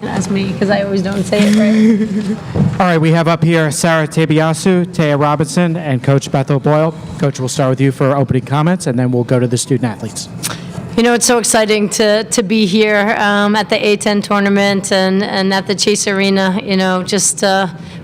Ask me, because I always don't say it right. All right, we have up here Sarah Tabiasu, Taya Robinson, and Coach Bethel Boyle. Coach, we'll start with you for opening comments, and then we'll go to the student athletes. You know, it's so exciting to be here at the A10 tournament and at the Chase Arena. You know, just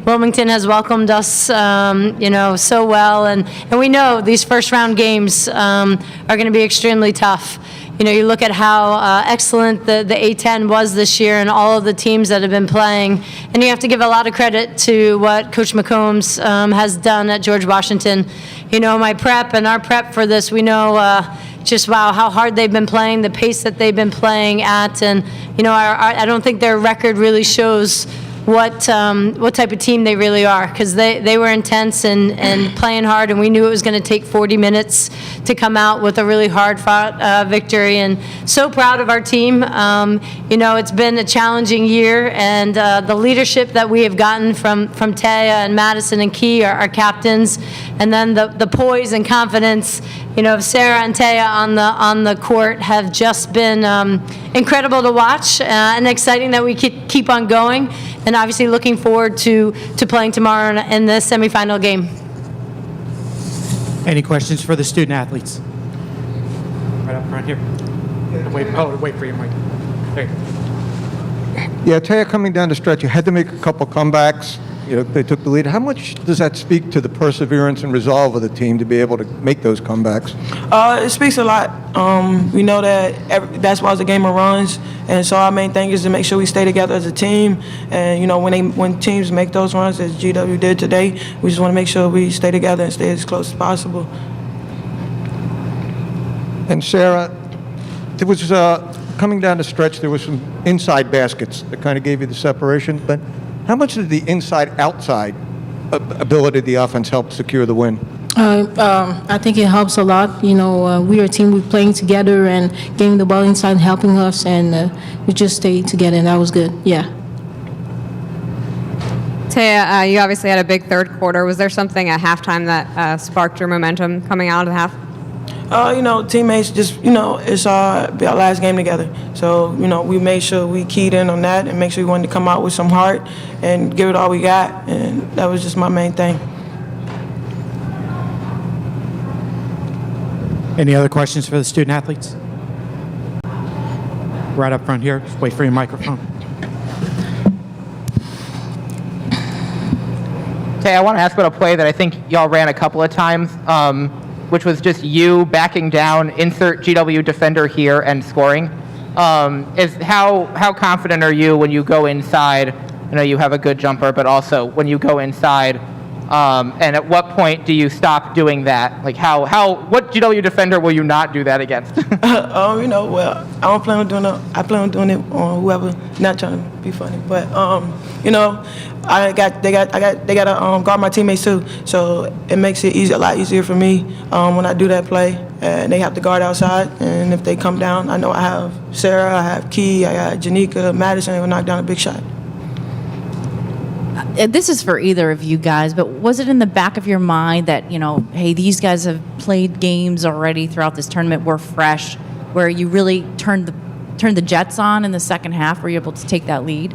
Wilmington has welcomed us, you know, so well. And we know these first round games are going to be extremely tough. You know, you look at how excellent the A10 was this year and all of the teams that have been playing. And you have to give a lot of credit to what Coach McCombs has done at George Washington. You know, my prep and our prep for this, we know just, wow, how hard they've been playing, the pace that they've been playing at. And, you know, I don't think their record really shows what type of team they really are, because they were intense and playing hard, and we knew it was going to take 40 minutes to come out with a really hard-fought victory. And so proud of our team. You know, it's been a challenging year, and the leadership that we have gotten from Taya and Madison and Key, our captains, and then the poise and confidence, you know, of Sarah and Taya on the court have just been incredible to watch and exciting that we keep on going. And obviously looking forward to playing tomorrow in the semifinal game. Any questions for the student athletes? Right up front here. Wait for your mic. There you go. Yeah, Taya, coming down the stretch, you had to make a couple comebacks. You know, they took the lead. How much does that speak to the perseverance and resolve of the team to be able to make those comebacks? It speaks a lot. We know that basketball is a game of runs, and so our main thing is to make sure we stay together as a team. And you know, when teams make those runs, as GW did today, we just want to make sure we stay together and stay as close as possible. And Sarah, there was coming down the stretch, there was some inside baskets that kind of gave you the separation. But how much did the inside-outside ability of the offense help secure the win? I think it helps a lot. You know, we are a team. We're playing together and getting the ball inside and helping us, and we just stayed together, and that was good. Yeah. Taya, you obviously had a big third quarter. Was there something at halftime that sparked your momentum coming out of the half? You know, teammates just, you know, it's our last game together. So, you know, we made sure we keyed in on that and make sure we wanted to come out with some heart and give it all we got. And that was just my main thing. Any other questions for the student athletes? Right up front here. Just wait for your microphone. Tay, I want to ask about a play that I think y'all ran a couple of times, which was just you backing down, insert GW defender here, and scoring. How confident are you when you go inside? I know you have a good jumper, but also when you go inside, and at what point do you stop doing that? Like what GW defender will you not do that against? You know, well, I don't plan on doing it. I plan on doing it on whoever. Not trying to be funny, but you know, they got to guard my teammates too. So it makes it a lot easier for me when I do that play. And they have to guard outside, and if they come down, I know I have Sarah, I have Key, I got Janika, Madison, who will knock down a big shot. This is for either of you guys, but was it in the back of your mind that, you know, hey, these guys have played games already throughout this tournament, we're fresh, where you really turned the Jets on in the second half? Were you able to take that lead?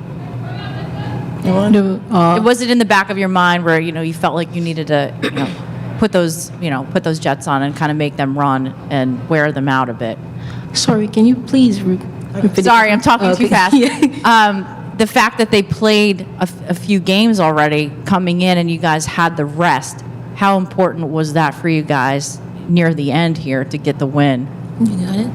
Was it in the back of your mind where, you know, you felt like you needed to, you know, put those Jets on and kind of make them run and wear them out a bit? Sorry, can you please repeat? Sorry, I'm talking too fast. The fact that they played a few games already coming in and you guys had the rest, how important was that for you guys near the end here to get the win? You got it?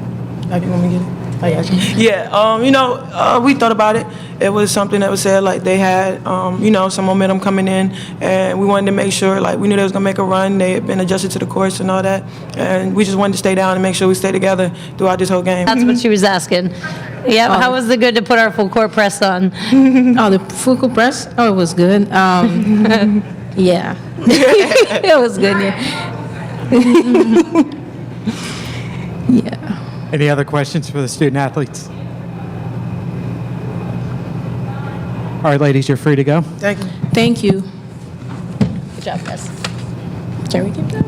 You want me to get it? Yeah, you know, we thought about it. It was something that was said, like they had, you know, some momentum coming in, and we wanted to make sure, like we knew they was going to make a run. They had been adjusted to the course and all that, and we just wanted to stay down and make sure we stay together throughout this whole game. That's what she was asking. Yeah, how was it good to put our full court press on? Oh, the full court press? Oh, it was good. Yeah. It was good, yeah. Yeah. Any other questions for the student athletes? All right, ladies, you're free to go. Thank you. Thank you. Good job, guys. Jerry, keep that?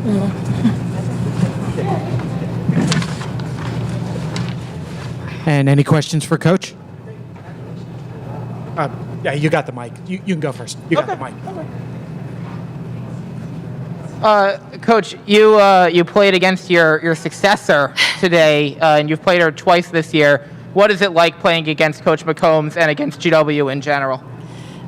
And any questions for Coach? Yeah, you got the mic. You can go first. You got the mic. Coach, you played against your successor today, and you've played her twice this year. What is it like playing against Coach McCombs and against GW in general?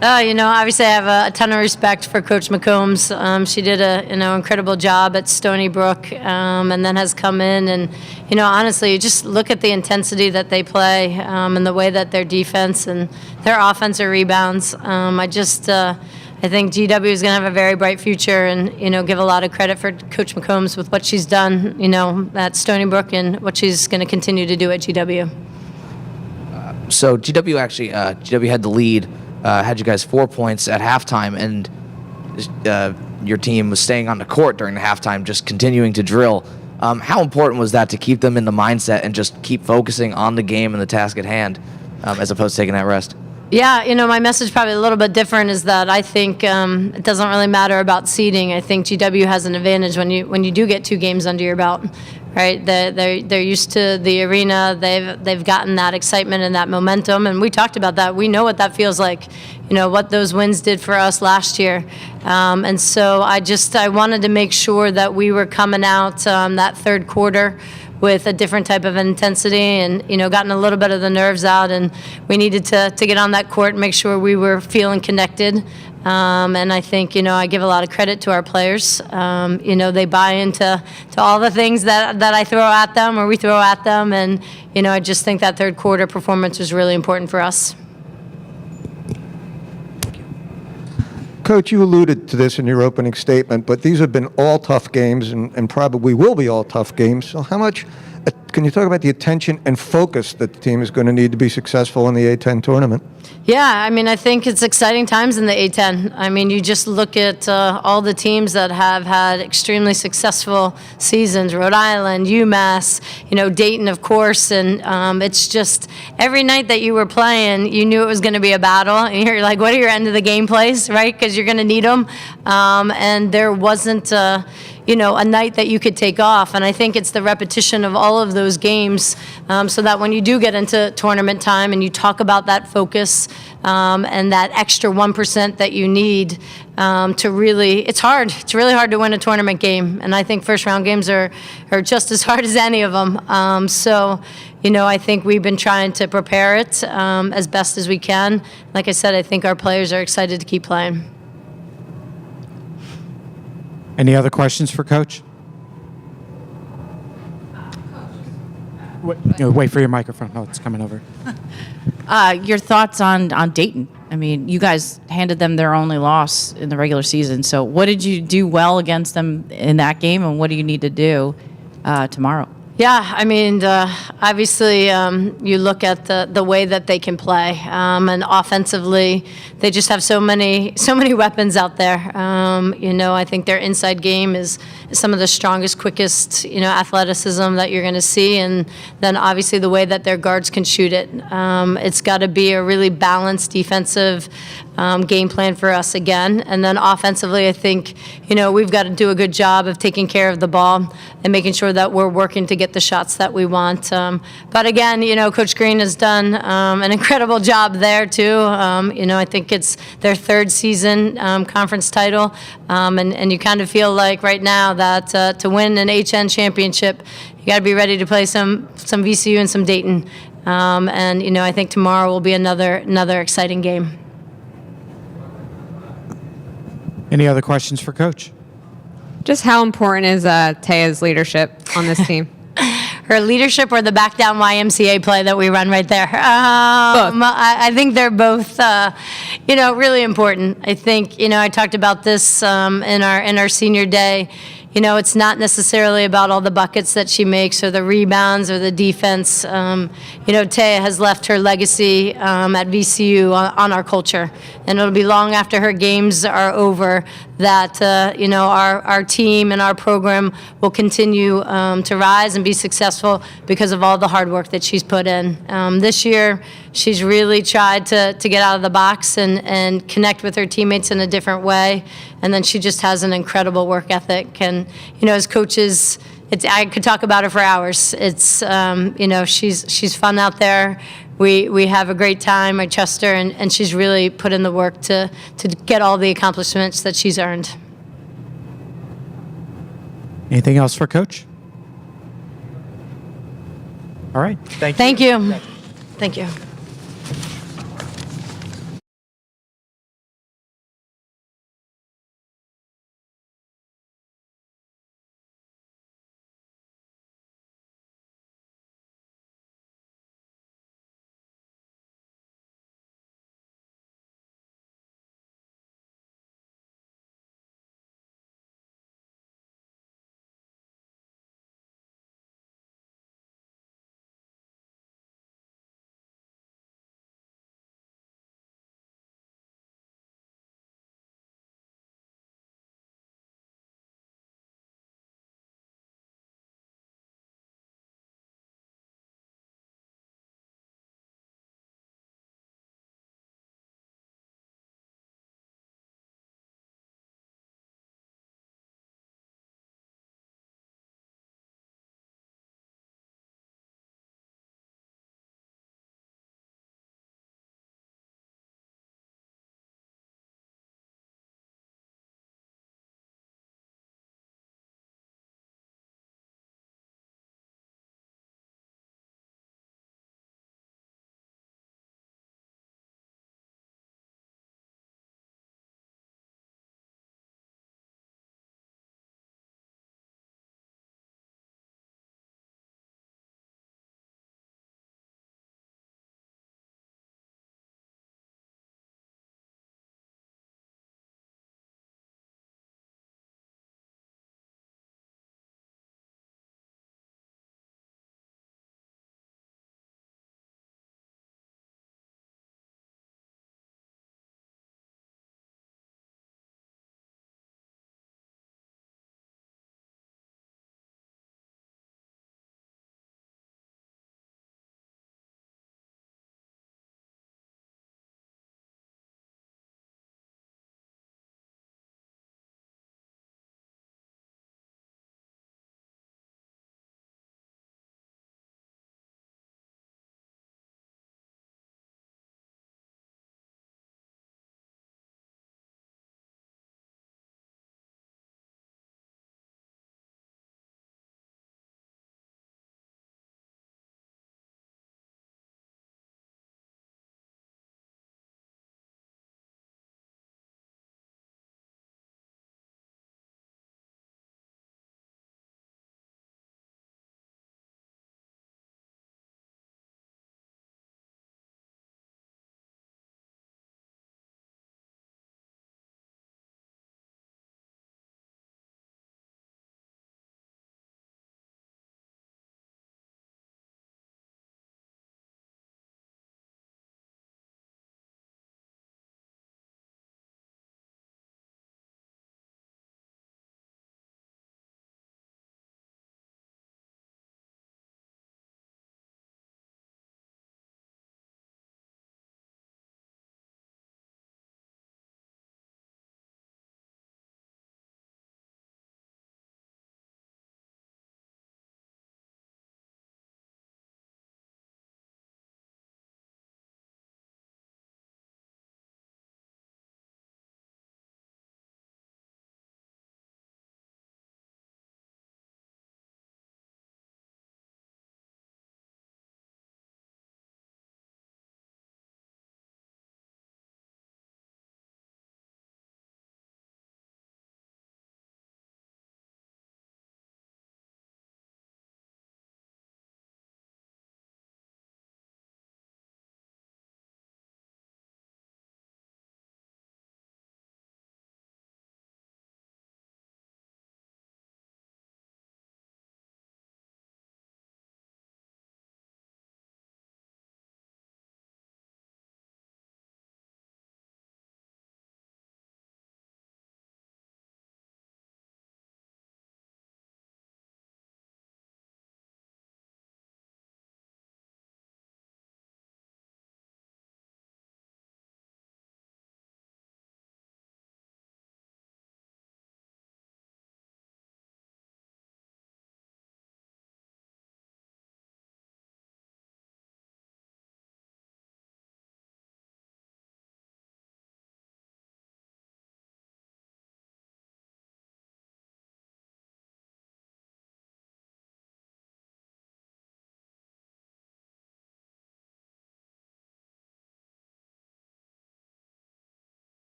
Obviously I have a ton of respect for Coach McCombs. She did a incredible job at Stony Brook, and then has come in and honestly, you just look at the intensity that they play, and the way that their defense and their offensive rebounds. I think GW is going to have a very bright future, and give a lot of credit for Coach McCombs with what she's done, at Stony Brook and what she's going to continue to do at GW. So GW had the lead. Had you guys 4 points at halftime, and your team was staying on the court during the halftime, just continuing to drill. How important was that to keep them in the mindset and just keep focusing on the game and the task at hand, as opposed to taking that rest? Yeah, my message probably a little bit different is that I think it doesn't really matter about seeding. I think GW has an advantage when you do get 2 games under your belt, right? They're used to the arena. They've gotten that excitement and that momentum, and we talked about that. We know what that feels like, what those wins did for us last year, and so I wanted to make sure that we were coming out that third quarter with a different type of intensity and, gotten a little bit of the nerves out, and we needed to get on that court and make sure we were feeling connected. And I think, I give a lot of credit to our players. They buy into all the things that I throw at them or we throw at them, and, I just think that third quarter performance was really important for us. Coach, you alluded to this in your opening statement, but these have been all tough games and probably will be all tough games. So can you talk about the attention and focus that the team is going to need to be successful in the A10 tournament? Yeah, I think it's exciting times in the A10. You just look at all the teams that have had extremely successful seasons, Rhode Island, UMass, Dayton, of course, and it's just every night that you were playing, you knew it was going to be a battle, and you're like, what are your end of the game plays, right? Because you're going to need them, and there wasn't a night that you could take off. And I think it's the repetition of all of those games, so that when you do get into tournament time and you talk about that focus and that extra 1% that you need to really, it's hard. It's really hard to win a tournament game. And I think first round games are just as hard as any of them. I think we've been trying to prepare it as best as we can. Like I said, I think our players are excited to keep playing. Any other questions for Coach? Wait for your microphone. Oh, it's coming over. Your thoughts on Dayton? You guys handed them their only loss in the regular season. So what did you do well against them in that game, and what do you need to do tomorrow? Yeah, obviously you look at the way that they can play, and offensively they just have so many weapons out there. I think their inside game is some of the strongest, quickest, athleticism that you're going to see, and then obviously the way that their guards can shoot it. It's got to be a really balanced defensive game plan for us again, and then offensively, I think we've got to do a good job of taking care of the ball and making sure that we're working to get the shots that we want. But again, Coach Green has done an incredible job there too. I think it's their third season conference title, and you kind of feel like right now that to win an HN championship, you got to be ready to play some VCU and some Dayton. And I think tomorrow will be another exciting game. Any other questions for Coach? Just how important is Taya's leadership on this team? Her leadership or the back down YMCA play that we run right there? I think they're both, really important. I think, I talked about this in our senior day. It's not necessarily about all the buckets that she makes or the rebounds or the defense. Taya has left her legacy at VCU on our culture, and it'll be long after her games are over that our team and our program will continue to rise and be successful because of all the hard work that she's put in. This year, she's really tried to get out of the box and connect with her teammates in a different way, and then she just has an incredible work ethic. And as coaches, I could talk about her for hours. It's she's fun out there, we have a great time. I trust her, and she's really put in the work to get all the accomplishments that she's earned. Anything else for Coach? All right. Thank you. Thank you.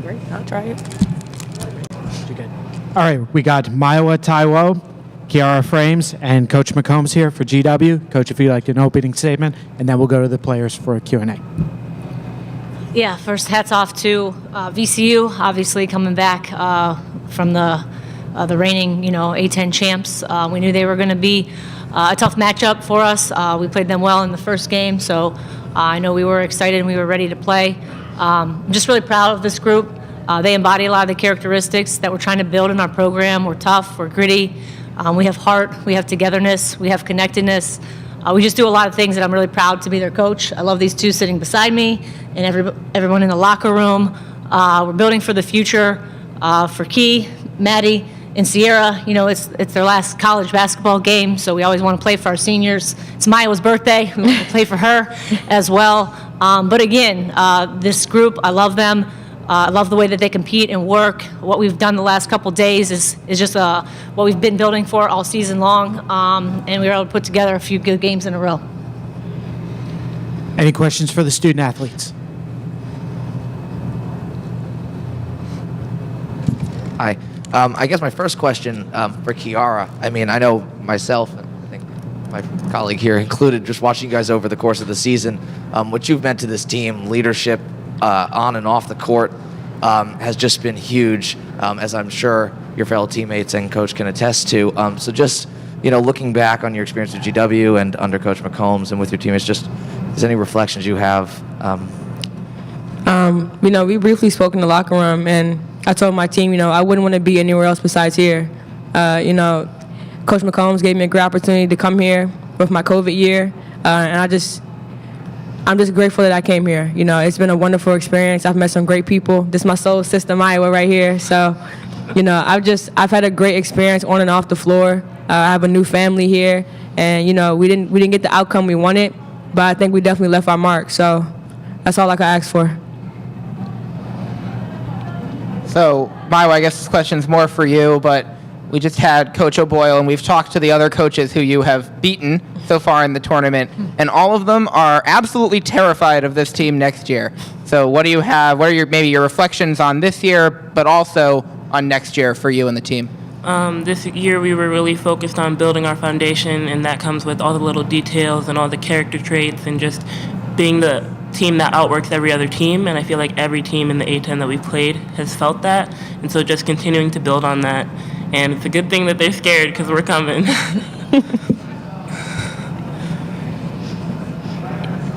Great, I'll try it. All right, we got Maiwa Taiwo, Kiara Frames, and Coach McCombs here for GW. Coach, if you'd like an opening statement, and then we'll go to the players for a Q&A. Yeah, first hats off to VCU, obviously coming back from the reigning, A10 champs. We knew they were going to be a tough matchup for us. We played them well in the first game, so I know we were excited and we were ready to play. I'm just really proud of this group. They embody a lot of the characteristics that we're trying to build in our program. We're tough, we're gritty, we have heart, we have togetherness, we have connectedness. We just do a lot of things that I'm really proud to be their coach. I love these two sitting beside me and everyone in the locker room. We're building for the future. For Key, Maddie, and Sierra, it's their last college basketball game, so we always want to play for our seniors. It's Maya's birthday. We want to play for her as well. But again, this group, I love them. I love the way that they compete and work. What we've done the last couple days is just what we've been building for all season long, and we were able to put together a few good games in a row. Any questions for the student athletes? Hi. I guess my first question for Kiara, I know myself, and I think my colleague here included, just watching you guys over the course of the season, what you've meant to this team, leadership on and off the court, has just been huge, as I'm sure your fellow teammates and coach can attest to. So just, looking back on your experience with GW and under Coach McCombs and with your teammates, just is there any reflections you have? We briefly spoke in the locker room, and I told my team, I wouldn't want to be anywhere else besides here. Coach McCombs gave me a great opportunity to come here with my COVID year, and I'm just grateful that I came here. It's been a wonderful experience. I've met some great people. This is my soul sister, Maiwa, right here. So, I've had a great experience on and off the floor. I have a new family here, and we didn't get the outcome we wanted, but I think we definitely left our mark. So, that's all I can ask for. So, Maiwa, I guess this question's more for you, but we just had Coach O'Boyle, and we've talked to the other coaches who you have beaten so far in the tournament, and all of them are absolutely terrified of this team next year. So what do you have? What are maybe your reflections on this year, but also on next year for you and the team? This year we were really focused on building our foundation, and that comes with all the little details and all the character traits and just being the team that outworks every other team, and I feel like every team in the A10 that we've played has felt that, and so just continuing to build on that. And it's a good thing that they're scared because we're coming.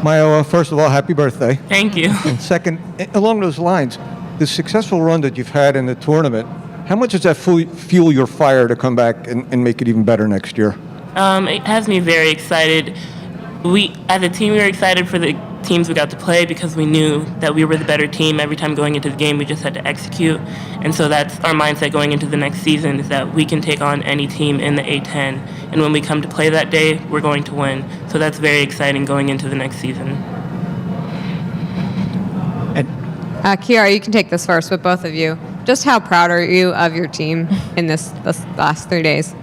Maya, first of all, happy birthday. Thank you. And second, along those lines, the successful run that you've had in the tournament, how much does that fuel your fire to come back and make it even better next year? It has me very excited. As a team, we were excited for the teams we got to play because we knew that we were the better team. Every time going into the game, we just had to execute. And so that's our mindset going into the next season, is that we can take on any team in the A10. And when we come to play that day, we're going to win. So that's very exciting going into the next season. Kiara, you can take this first with both of you. Just how proud are you of your team in this last 3 days?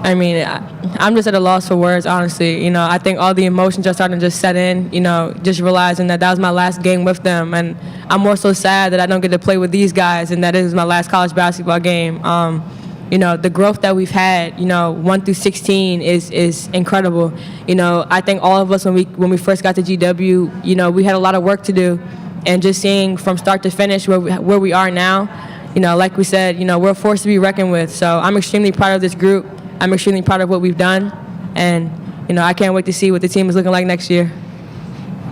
I'm just at a loss for words, honestly. I think all the emotions are starting to just set in, just realizing that was my last game with them. And I'm more so sad that I don't get to play with these guys and that it is my last college basketball game. The growth that we've had, 1 through 16 is incredible. I think all of us, when we first got to GW, we had a lot of work to do. And just seeing from start to finish where we are now, like we said, we're a force to be reckoned with. So I'm extremely proud of this group. I'm extremely proud of what we've done, and I can't wait to see what the team is looking like next year.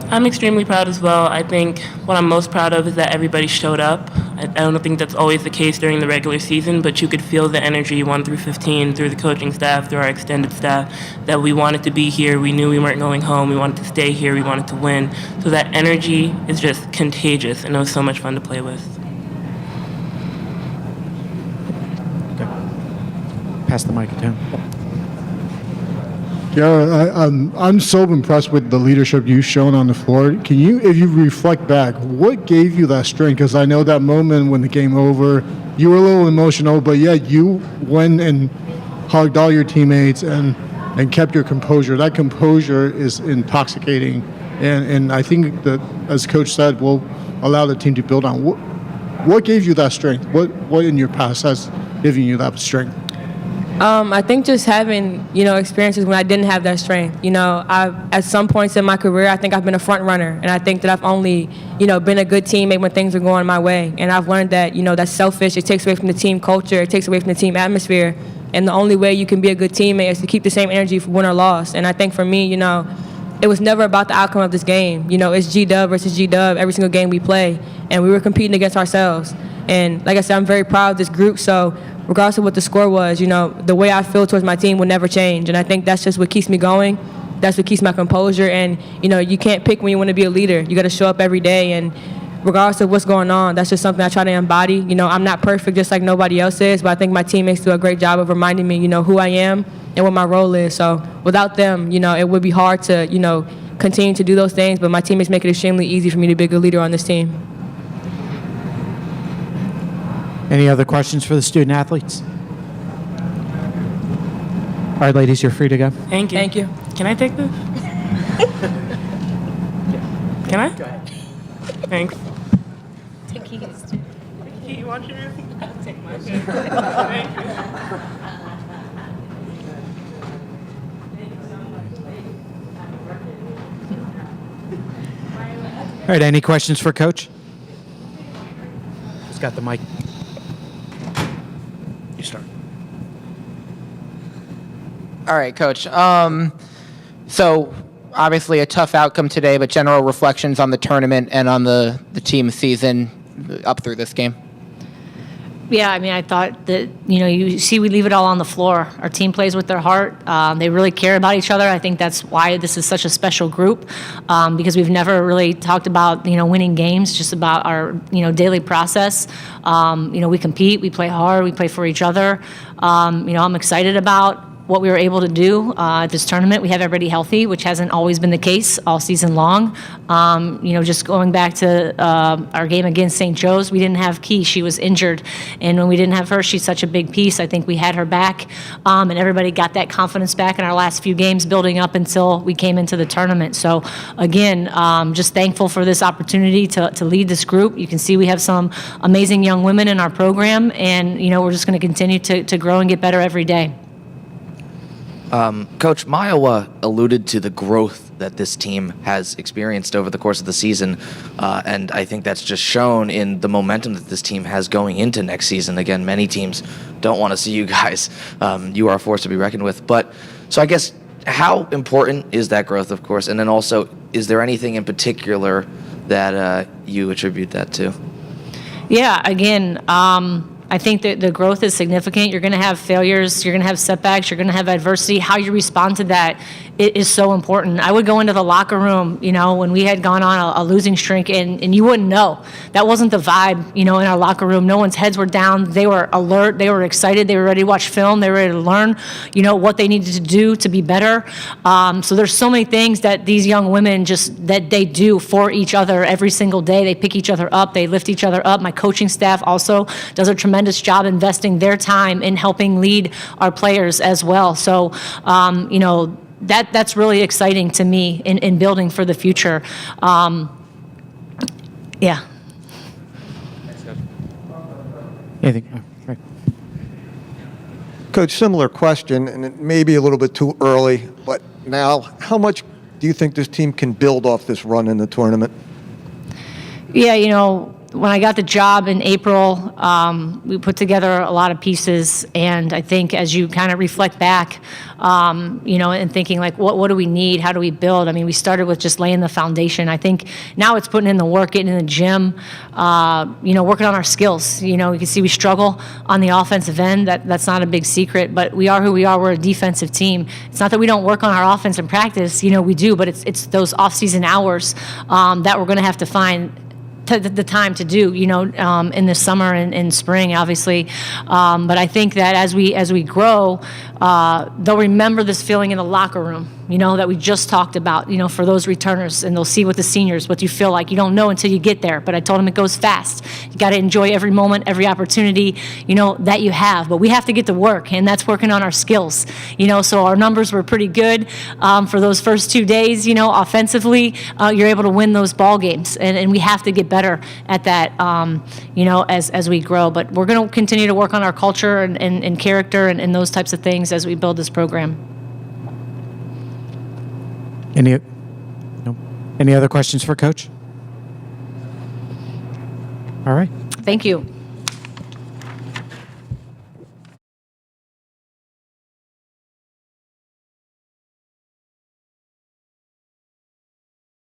I'm extremely proud as well. I think what I'm most proud of is that everybody showed up. I don't think that's always the case during the regular season, but you could feel the energy 1 through 15 through the coaching staff, through our extended staff, that we wanted to be here. We knew we weren't going home. We wanted to stay here. We wanted to win. So that energy is just contagious, and it was so much fun to play with. Pass the mic to him. Yeah, I'm so impressed with the leadership you've shown on the floor. Can you, if you reflect back, what gave you that strength? Because I know that moment when the game over, you were a little emotional, but yet you went and hugged all your teammates. And and kept your composure. That composure is intoxicating, and I think that, as Coach said, will allow the team to build on. What gave you that strength? What in your past has given you that strength? I think just having, experiences when I didn't have that strength. At some points in my career, I think I've been a front runner, and I think that I've only, been a good teammate when things are going my way. And I've learned that, that's selfish. It takes away from the team culture. It takes away from the team atmosphere. And the only way you can be a good teammate is to keep the same energy for win or loss. And I think for me, it was never about the outcome of this game. It's G-Dub versus G-Dub every single game we play, and we were competing against ourselves. And like I said, I'm very proud of this group, so regardless of what the score was, the way I feel towards my team will never change. And I think that's just what keeps me going. That's what keeps my composure. And, you can't pick when you want to be a leader. You got to show up every day. And regardless of what's going on, that's just something I try to embody. I'm not perfect just like nobody else is, but I think my teammates do a great job of reminding me, who I am and what my role is. So without them, it would be hard to, continue to do those things. But my teammates make it extremely easy for me to be a good leader on this team. Any other questions for the student athletes? All right, ladies, you're free to go. Thank you. Thank you. Can I take this? Can I? Go ahead. Thanks. You want yours? I'll take mine. Thank you. All right, any questions for Coach? Who's got the mic? You start. All right, Coach. So obviously a tough outcome today, but general reflections on the tournament and on the team season up through this game. Yeah, I thought that, you see we leave it all on the floor. Our team plays with their heart. They really care about each other. I think that's why this is such a special group, because we've never really talked about, winning games, just about our, daily process. We compete, we play hard, we play for each other. I'm excited about what we were able to do at this tournament. We have everybody healthy, which hasn't always been the case all season long. Just going back to our game against St. Joe's, we didn't have Key. She was injured. And when we didn't have her, she's such a big piece. I think we had her back, and everybody got that confidence back in our last few games building up until we came into the tournament. So, again, just thankful for this opportunity to lead this group. You can see we have some amazing young women in our program, and, we're just going to continue to grow and get better every day. Coach, Mayowa alluded to the growth that this team has experienced over the course of the season, and I think that's just shown in the momentum that this team has going into next season. Again, many teams don't want to see you guys. You are a force to be reckoned with. But so I guess how important is that growth, of course, and then also is there anything in particular that you attribute that to? Yeah, again, I think that the growth is significant. You're going to have failures. You're going to have setbacks. You're going to have adversity. How you respond to that is so important. I would go into the locker room, when we had gone on a losing streak, and you wouldn't know. That wasn't the vibe, in our locker room. No one's heads were down. They were alert. They were excited. They were ready to watch film. They were ready to learn, what they needed to do to be better. So there's so many things that these young women that they do for each other every single day. They pick each other up. They lift each other up. My coaching staff also does a tremendous job investing their time in helping lead our players as well. So, that's really exciting to me in building for the future. Yeah. Anything? Right. Coach, similar question, and it may be a little bit too early, but now, how much do you think this team can build off this run in the tournament? Yeah, when I got the job in April, we put together a lot of pieces, and I think as you kind of reflect back, and thinking like, what do we need? How do we build? We started with just laying the foundation. I think now it's putting in the work, getting in the gym, working on our skills. You can see we struggle on the offensive end. That's not a big secret, but we are who we are. We're a defensive team. It's not that we don't work on our offense in practice. We do, but it's those off-season hours that we're going to have to find the time to do, in the summer and spring, obviously. But I think that as we grow, they'll remember this feeling in the locker room. that we just talked about, for those returners, and they'll see with the seniors what you feel like. You don't know until you get there, but I told them it goes fast. You got to enjoy every moment, every opportunity, that you have. But we have to get to work, and that's working on our skills. So our numbers were pretty good for those first 2 days. Offensively, you're able to win those ball games, and we have to get better at that. As we grow, but we're going to continue to work on our culture and character and those types of things as we build this program. Any other questions for Coach? All right. Thank you.